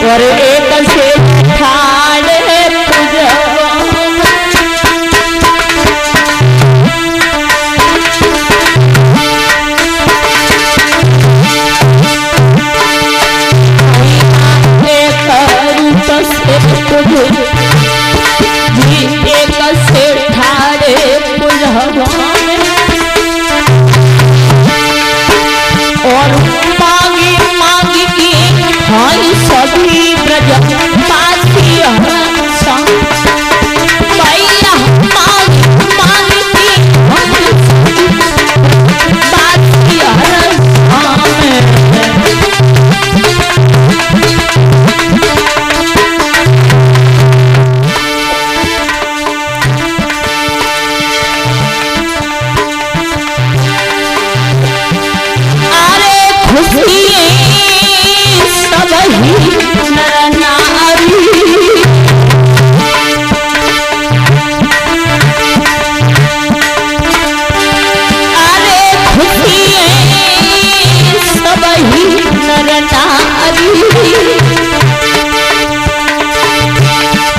और एक से ठाड़े और मांगी मांगी की हाई सभी ब्रज पासी भैया मांगी मांगी की पासी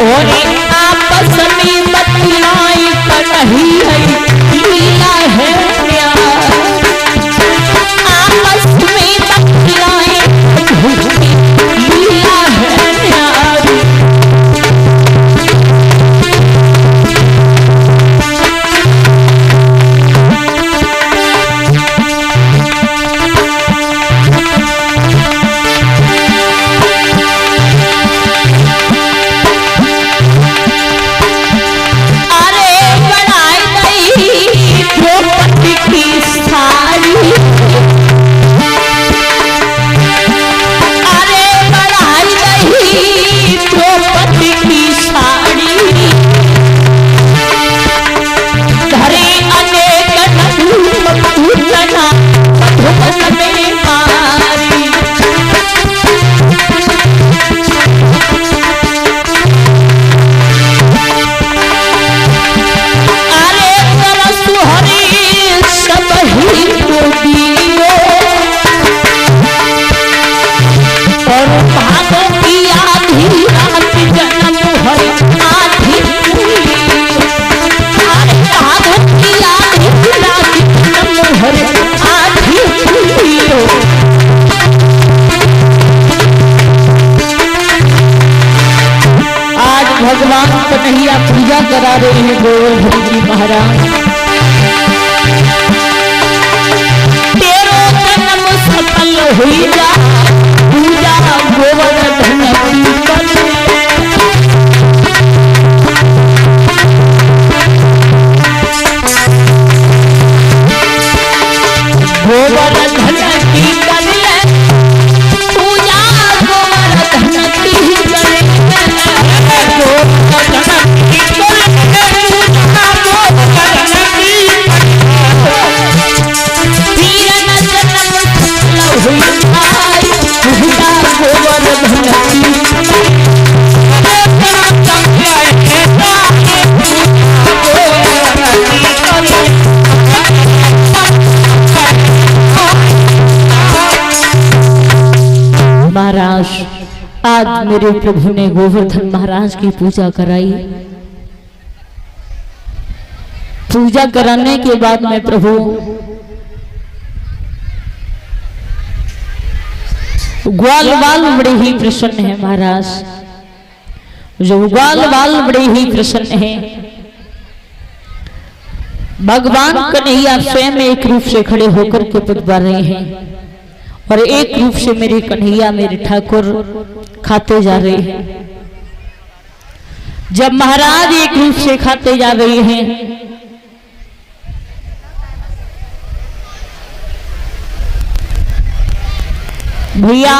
और आपस में बतलाई नहीं है लीला है आपस में बतलाई लीला है भगवान कन्हैया पूजा करा रहे हैं गोवर्धन जी महाराज। तेरो जन्म सफल हुई जा पूजा गोवर्धन की गोवर्धन की पूजा गोवर्धन की महाराज आज मेरे प्रभु ने गोवर्धन महाराज की पूजा कराई। पूजा कराने के बाद में प्रभु ग्वाल बाल बड़े ही प्रसन्न है महाराज। जो ग्वाल बाल बड़े ही प्रसन्न है। भगवान कन्हैया स्वयं एक रूप से खड़े होकर के पुतवा रहे हैं और एक रूप से मेरे कन्हैया मेरे ठाकुर खाते जा रहे हैं। जब महाराज एक रूप से खाते जा रहे हैं भैया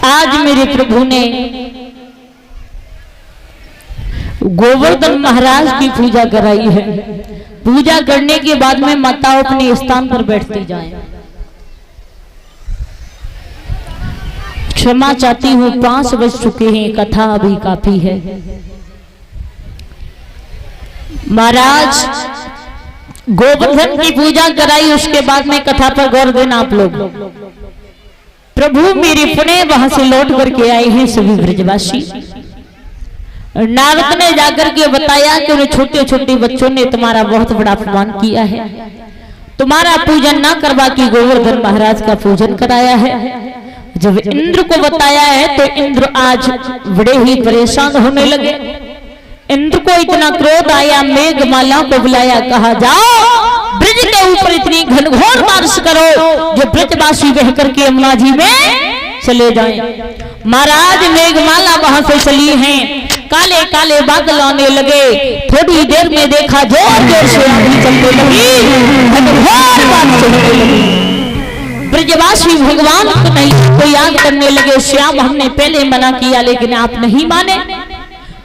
आज मेरे प्रभु ने गोवर्धन महाराज की पूजा कराई है। पूजा करने के बाद में माताओं अपने स्थान पर बैठती जाएं। क्षमा चाहती हूँ 5 बज चुके हैं, कथा अभी काफी है। महाराज गोवर्धन की पूजा कराई, उसके बाद में कथा पर गौर देना आप लोग। प्रभु मेरे पुणे वहां से लौट करके आए हैं सभी ब्रजवासी। नारद ने जाकर के बताया कि उन्हें छोटे छोटे बच्चों ने तुम्हारा बहुत बड़ा अपमान किया है, तुम्हारा पूजन ना करवा के गोवर्धन महाराज का पूजन कराया है। जब इंद्र को बताया है तो इंद्र आज बड़े ही परेशान होने लगे। इंद्र को इतना क्रोध आया, मेघमाला को बुलाया, कहा जाओ ब्रज के ऊपर इतनी घनघोर बारिश करो जो ब्रजवासी बह करके यमुना जी में चले जाएं। महाराज मेघमाला वहां से चली हैं, काले काले बादल आने लगे। थोड़ी देर में देखा जोर जोर से आंधी चलने लगी, घनघोर बारिश होने लगी। ब्रजवासी भगवान को याद करने लगे, श्याम हमने पहले मना किया लेकिन आप नहीं माने।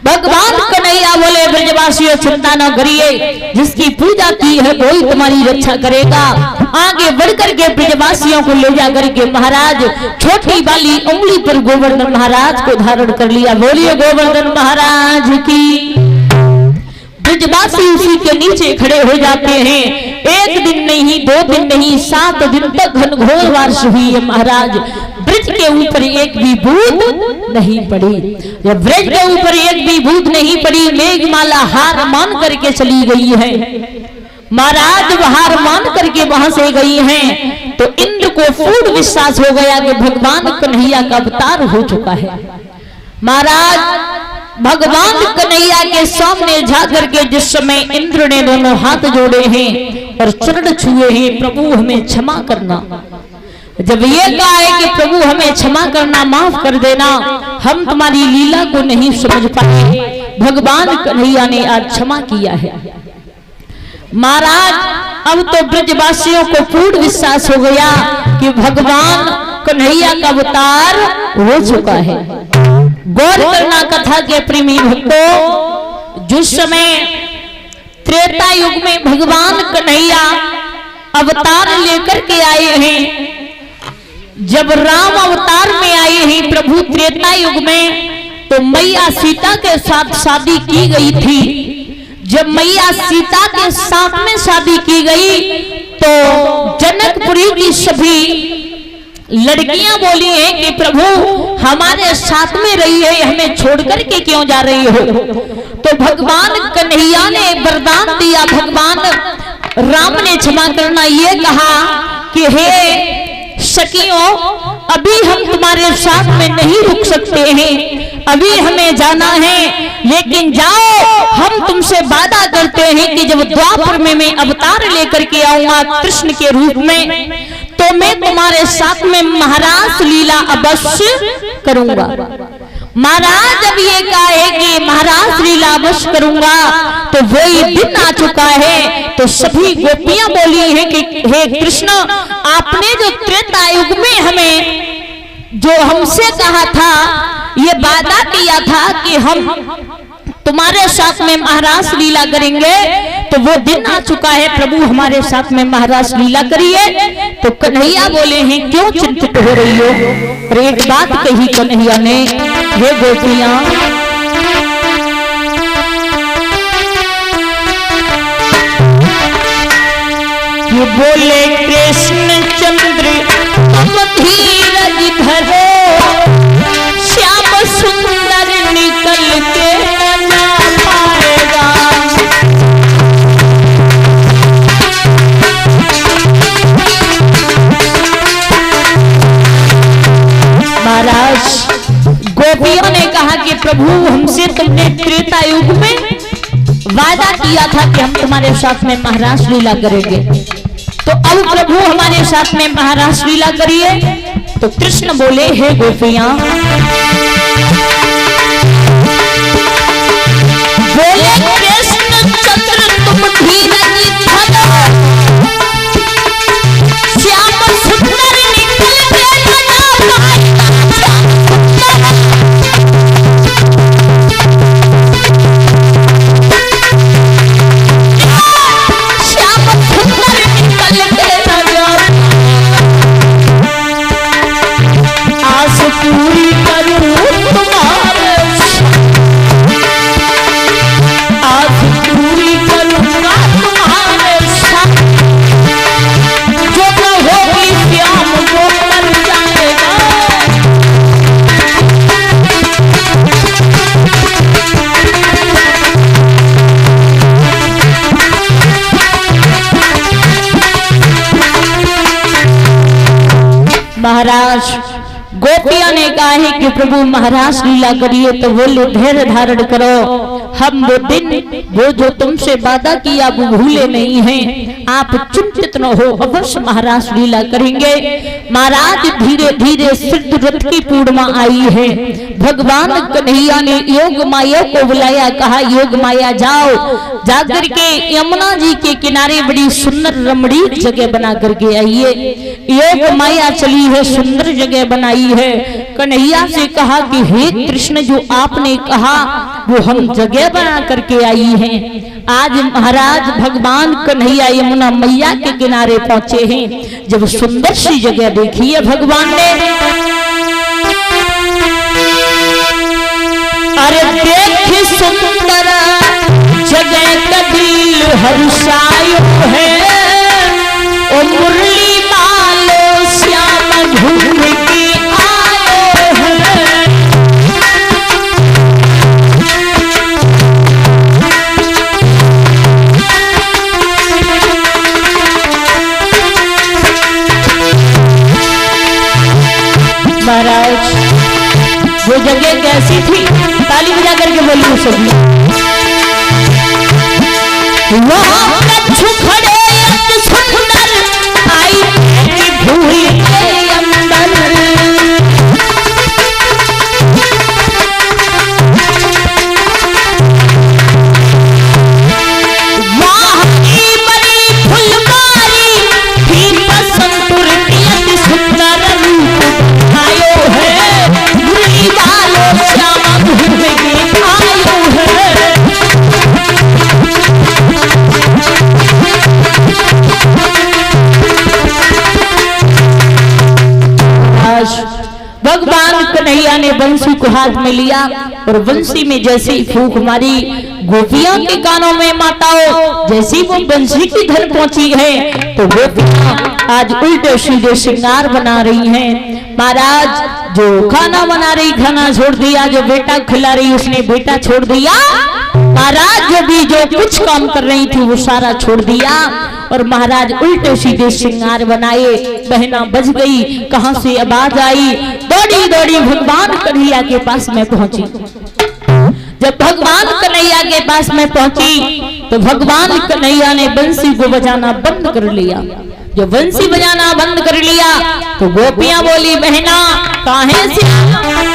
भगवान कन्हैया बोले ब्रजवासियों चिंता न करिए, जिसकी पूजा की है वही तुम्हारी रक्षा करेगा। आगे बढ़कर के ब्रजवासियों को ले जाकर के महाराज छोटी वाली उंगली पर गोवर्धन महाराज को धारण कर लिया। बोलिए गोवर्धन महाराज की। ब्रजवासी उसी के नीचे खड़े हो जाते हैं। एक दिन नहीं, 2 दिन नहीं, 7 दिन तक घनघोर बारिश हुई है महाराज। ब्रज के ऊपर एक भी बूंद नहीं पड़ी। जब ब्रज के ऊपर एक भी बूंद नहीं पड़ी, मेघमाला हार मान करके चली गई है। महाराज हार मान करके वहां से गई हैं तो इंद्र को पूर्ण विश्वास हो गया कि भगवान कन्हैया का अवतार हो चुका है। महाराज भगवान कन्हैया के सामने जाकर के जिस समय इंद्र ने दोनों हाथ जोड़े हैं और चरण छुए हैं, प्रभु हमें क्षमा करना। जब ये कहा है कि प्रभु हमें क्षमा करना, माफ कर देना, हम तुम्हारी लीला को नहीं समझ पाए, भगवान कन्हैया ने आज क्षमा किया है। महाराज अब तो ब्रजवासियों को पूर्ण विश्वास हो गया कि भगवान कन्हैया का अवतार हो चुका है। गौर करना कथा के प्रेमी भक्तों, जिस समय त्रेता युग में भगवान कन्हैया अवतार लेकर के आए हैं, जब राम अवतार में आए हैं प्रभु त्रेता युग में, तो मैया सीता के साथ शादी की गई थी। जब मैया सीता के साथ में शादी की गई तो जनकपुरी की सभी लड़कियां बोली हैं कि प्रभु हमारे साथ में रही है, हमें छोड़ करके क्यों जा रही हो। तो भगवान कन्हैया ने वरदान दिया, भगवान राम ने क्षमा करना, ये कहा कि हे सखियों, अभी हम तुम्हारे साथ में नहीं रुक सकते हैं, अभी हमें जाना है, लेकिन जाओ, हम तुमसे वादा करते हैं कि जब द्वापर में मैं अवतार लेकर के आऊंगा कृष्ण के रूप में, तो मैं तुम्हारे साथ में महारास लीला अवश्य करूंगा। महाराज जब ये कहा है कि महाराज लीला अवश्य करूंगा, तो वही दिन आ चुका है। तो सभी गोपियां बोली हैं कि हे कृष्ण, आपने जो त्रेता युग में हमें जो हमसे कहा था, ये वादा किया था कि हम तुम्हारे साथ में महाराज लीला करेंगे, तो वो दिन आ चुका है, प्रभु हमारे साथ में महाराज लीला करिए। तो कन्हैया बोले हैं क्यों चिंतित हो रही हो। और एक बात कही कन्हैया ने, हे गोपियां, ये बोले कृष्ण चंद्र तुम धीरज धरो, श्याम सुंदर निकल के न पाएगा। महाराज गोपियों ने कहा कि प्रभु हमसे तुमने त्रेता युग में वादा किया था कि हम तुम्हारे साथ में महारास लीला करेंगे, तो अब प्रभु हमारे साथ में महारास लीला करिए। तो कृष्ण बोले हे गोपियां, बोले कृष्ण चंद्र तुम धीरज धरो, श्याम सुंदर निकल के न पाएगा। पूरी महाराज गोपियां ने कहा है कि प्रभु महाराज लीला करिए, तो बोले धैर्य धारण करो, हम वो दिन वो जो तुमसे वादा किया वो भूले नहीं हैं, आप चिंतित न हो, अवश्य महाराज लीला करेंगे। महाराज धीरे धीरे सिद्ध रथ की पूर्णिमा आई है। भगवान कन्हैया ने योग माया को बुलाया, कहा योग माया जाओ, जाकर के यमुना जी के किनारे बड़ी सुंदर रमणीक जगह बना करके आइए। योग माया चली है, सुंदर जगह बनाई है। कन्हैया से कहा कि हे कृष्ण, जो आपने कहा वो हम जगह बना करके आई हैं। आज महाराज भगवान कन्हैया यमुना मैया के किनारे पहुंचे हैं। जब सुंदर सी जगह देखी है भगवान ने, अरे देख सुंदर जगह का दिल हर्षायो है, ओ मुरली मालो श्याम घूम के आयो है। महाराज वो जगह कैसी थी, ताली बजा करके बोलिए सभी। वहाँ कछु खड़े सुंदर आई भूल के अंदर, वहाँ की बड़ी फुलवारी थी बसंतुर की अति सुंदर रूप आयो है, मुरली वालो श्याम घूम के आयो है। भगवान कन्हैया ने बंसी को हाथ में लिया और बंसी में जैसे ही फूंक मारी, गोपियों के कानों में माताओं जैसी वो बंसी की धर पहुंची है, तो गोपियां आज उल्टे सीधे श्रृंगार बना रही हैं। महाराज जो खाना बना रही खाना छोड़ दिया, जो बेटा खिला रही उसने बेटा छोड़ दिया। महाराज जो कुछ काम कर रही थी वो सारा छोड़ दिया और महाराज उल्टे सीधे श्रृंगार बनाए। बहना बज गई, कहां से आवाज आई, दौड़ी दौड़ी भगवान कन्हैया के पास में पहुंची। जब भगवान कन्हैया के पास में पहुंची तो भगवान कन्हैया ने बंसी को बजाना बंद कर लिया। जो बंसी बजाना बंद कर लिया तो गोपियां बोली, बहना काहे से है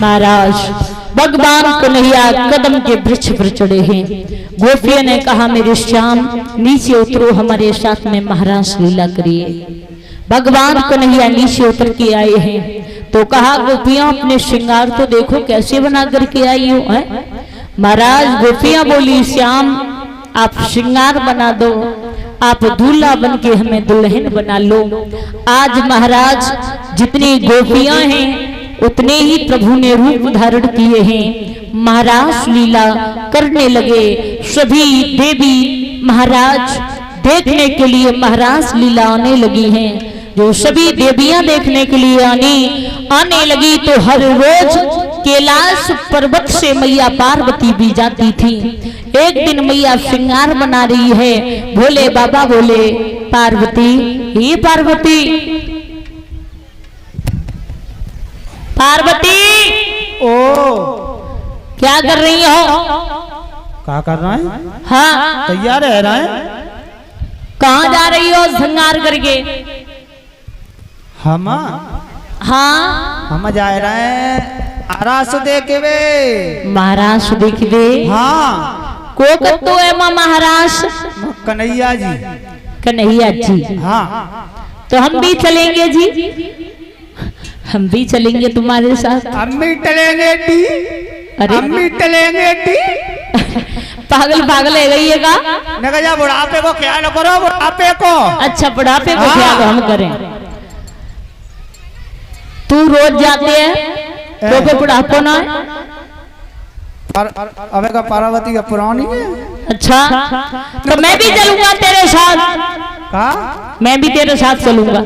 महाराज भगवान कन्हैया कदम के वृक्ष पर चढ़े हैं। गोपियों ने कहा, मेरे श्याम नीचे उतरो, हमारे साथ में महाराज लीला करिए। भगवान कन्हैया नीचे उतर के आए हैं तो कहा, गोपियां अपने श्रृंगार तो देखो कैसे बना करके आई हो। महाराज गोपियां बोली, श्याम आप श्रृंगार बना दो, आप दूल्हा बन के हमें दुल्हन बना लो। आज महाराज जितनी गोपियां हैं उतने ही प्रभु ने रूप धारण किए हैं। महाराज लीला करने लगे। सभी देवी महाराज देखने के लिए महाराज लीला आने लगी हैं। जो सभी देवियां देखने के लिए आने लगी तो हर रोज कैलाश पर्वत से मैया पार्वती भी जाती थी। एक दिन मैया श्रृंगार बना रही है, भोले बाबा बोले, पार्वती, ये पार्वती, पार्वती, ओ क्या कर रही हो? क्या कर रहा है? हाँ, तैयार है रहा है? कहाँ जा रही हो श्रृंगार करके? हम जा रहे हैं महाराज देखे वे। महाराज देख दे। हाँ, को कत्तो है महाराज? कन्हैया जी। कन्हैया जी। हाँ, तो हम भी चलेंगे जी, हम भी चलेंगे तुम्हारे साथ। हम भी चलेंगे टी। अरे हम भी चलेंगे टी। पागल पागल है गई है का? नगजा बुढ़ापे को ख्याल करो, बुढ़ापे को। अच्छा, बुढ़ापे को ख्याल हम करें। तू रोज जाते है तो पे बुढ़ापो ना है? अबे का पार्वती का पुरानी है। अच्छा, तो मैं भी चलूंगा तेरे साथ। का? मैं भी तेरे साथ चलूंगा।